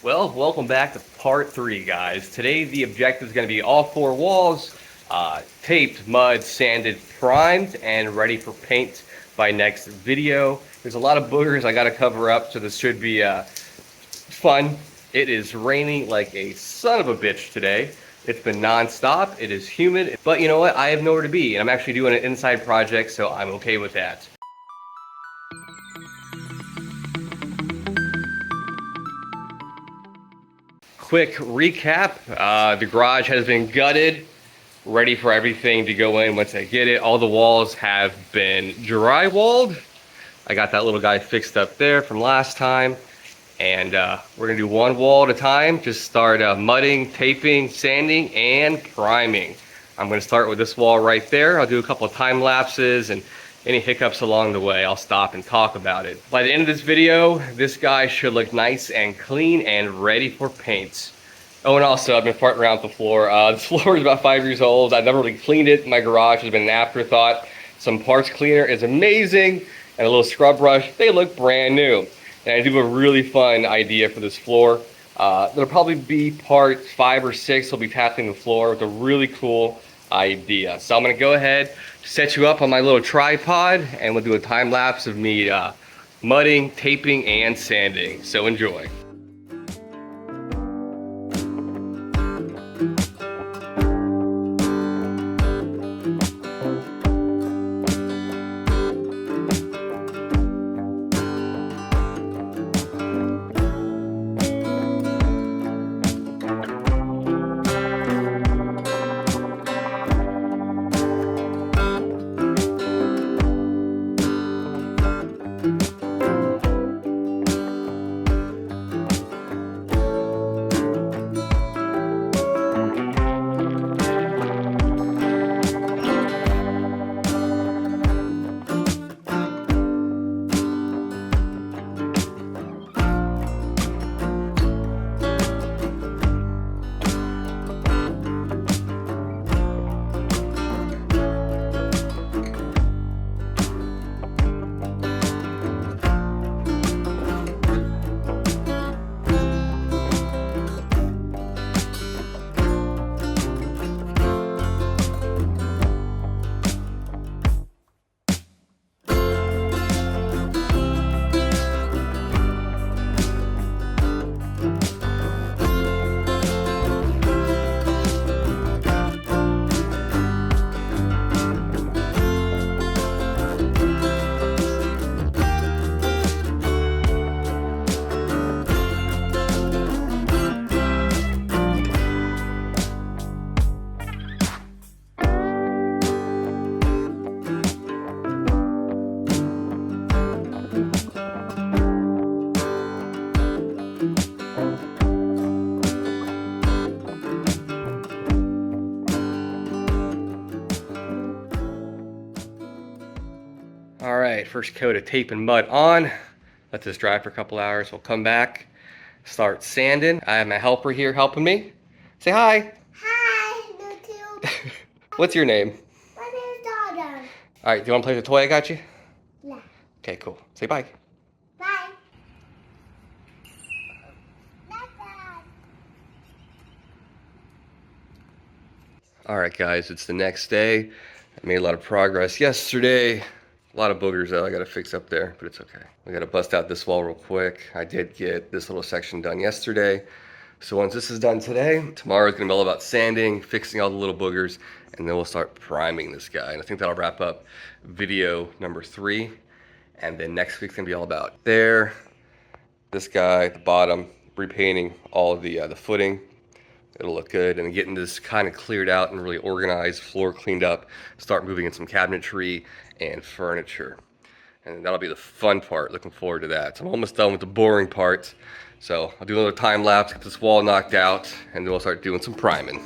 Well, welcome back to part 3, guys. Today the objective is going to be all 4 walls taped, mud, sanded, primed, and ready for paint by next video. There's a lot of boogers I got to cover up, so this should be fun. It is raining like a son of a bitch today. It's been non-stop. It is humid, but you know what? I have nowhere to be, and I'm actually doing an inside project, so I'm okay with that. Quick recap, the garage has been gutted, ready for everything to go in once I get it. All the walls have been drywalled. I got that little guy fixed up there from last time. And we're gonna do one wall at a time. Just start mudding, taping, sanding, and priming. I'm gonna start with this wall right there. I'll do a couple of time lapses, and any hiccups along the way, I'll stop and talk about it. By the end of this video, this guy should look nice and clean and ready for paint. Oh, and also, I've been farting around the floor. The floor is about 5 years old. I've never really cleaned it. My garage has been an afterthought. Some parts cleaner is amazing, and a little scrub brush, they look brand new. And I do have a really fun idea for this floor. There'll probably be part 5 or 6 will be tackling the floor with a really cool idea. So I'm gonna go ahead, set you up on my little tripod, and we'll do a time lapse of me mudding, taping, and sanding. So enjoy. All right, first coat of tape and mud on. Let this dry for a couple hours. We'll come back, start sanding. I have my helper here helping me. Say hi. Hi, YouTube. What's your name? My name is Dada. All right, do you want to play with the toy I got you? Yeah. Okay, cool. Say bye. Bye. Bye. All right, guys, it's the next day. I made a lot of progress yesterday. A lot of boogers though I gotta fix up there, but it's okay. We gotta bust out this wall real quick. I did get this little section done yesterday. So once this is done today, tomorrow's gonna be all about sanding, fixing all the little boogers, and then we'll start priming this guy. And I think that'll wrap up video number 3. And then next week's gonna be all about there, this guy at the bottom, repainting all of the footing. It'll look good, and getting this kind of cleared out and really organized, floor cleaned up, start moving in some cabinetry and furniture. And that'll be the fun part. Looking forward to that. So I'm almost done with the boring parts. So I'll do another time lapse, get this wall knocked out, and then we'll start doing some priming.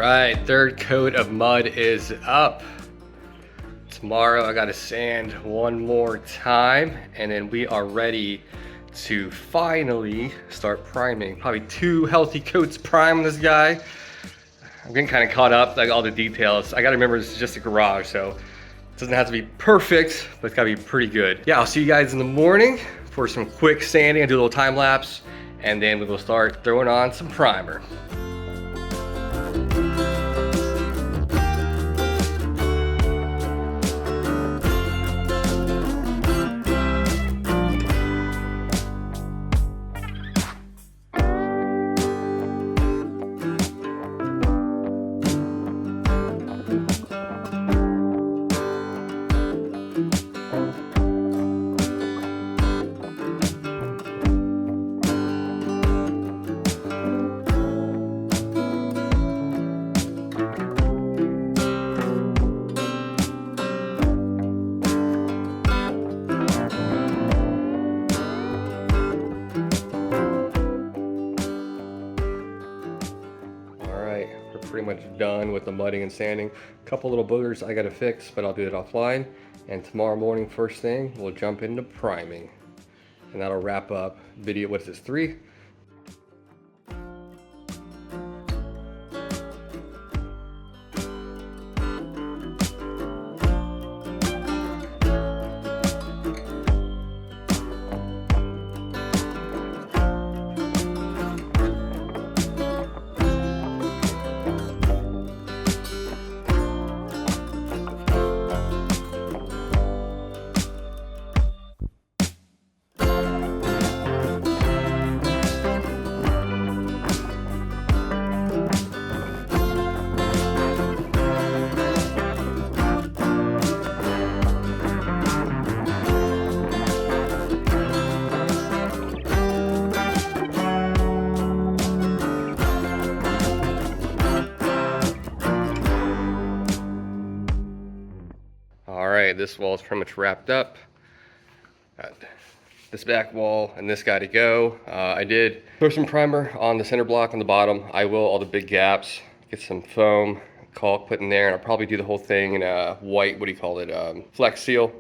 right, third coat of mud is up. Tomorrow I gotta sand one more time, and then we are ready to finally start priming. Probably 2 healthy coats prime this guy. I'm getting kind of caught up, like all the details. I gotta remember this is just a garage, so it doesn't have to be perfect, but it's gotta be pretty good. Yeah, I'll see you guys in the morning for some quick sanding. I'll do a little time lapse, and then we will start throwing on some primer. Pretty much done with the mudding and sanding. A couple little boogers I gotta fix, but I'll do it offline. And tomorrow morning, first thing, we'll jump into priming. And that'll wrap up video, what is this, 3? Alright, this wall is pretty much wrapped up. Got this back wall and this guy to go. I did throw some primer on the center block on the bottom. I will all the big gaps, get some foam, caulk put in there, and I'll probably do the whole thing in a white, what do you call it, Flex Seal,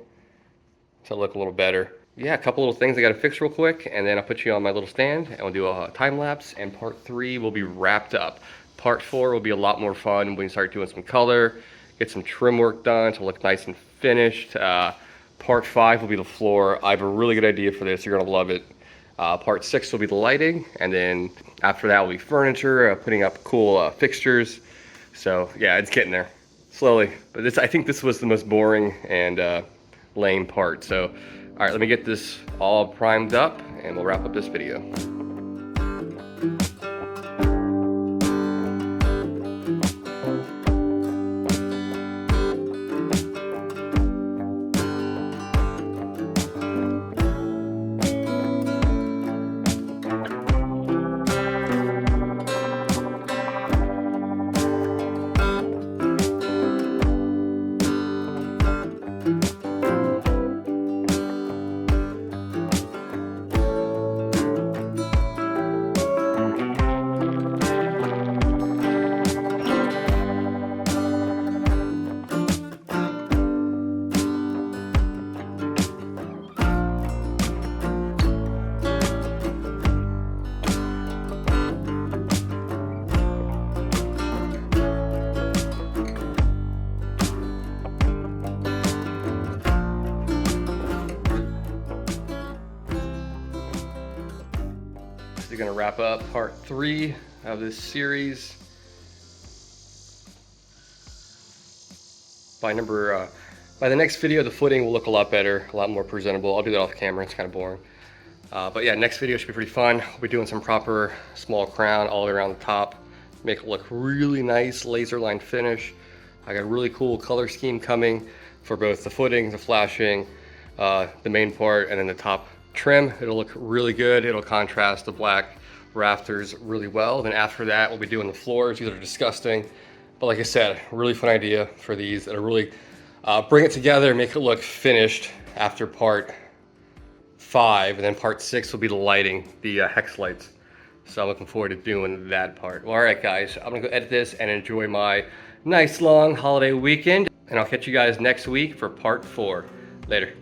to look a little better. Yeah, a couple little things I gotta fix real quick, and then I'll put you on my little stand, and we'll do a time lapse, and part 3 will be wrapped up. Part 4 will be a lot more fun when we start doing some color, get some trim work done to look nice and finished. Part 5 will be the floor. I have a really good idea for this. You're gonna love it. Part 6 will be the lighting, and then after that will be furniture, putting up cool fixtures. So yeah, it's getting there slowly. But I think this was the most boring and lame part. So all right, let me get this all primed up, and we'll wrap up this video. This is going to wrap up part 3 of this series. By the next video, the footing will look a lot better, a lot more presentable. I'll do that off camera, it's kind of boring. But yeah, next video should be pretty fun. We'll be doing some proper small crown all the way around the top. Make it look really nice, laser line finish. I got a really cool color scheme coming for both the footing, the flashing, the main part, and then the top trim. It'll look really good. It'll contrast the black rafters really well. Then after that, we'll be doing the floors. These are disgusting, but like I said, really fun idea for these that'll really bring it together and make it look finished after part 5. And then part 6 will be the lighting, the hex lights. So I'm looking forward to doing that part. Well, all right, guys, I'm gonna go edit this and enjoy my nice long holiday weekend. And I'll catch you guys next week for part 4. Later.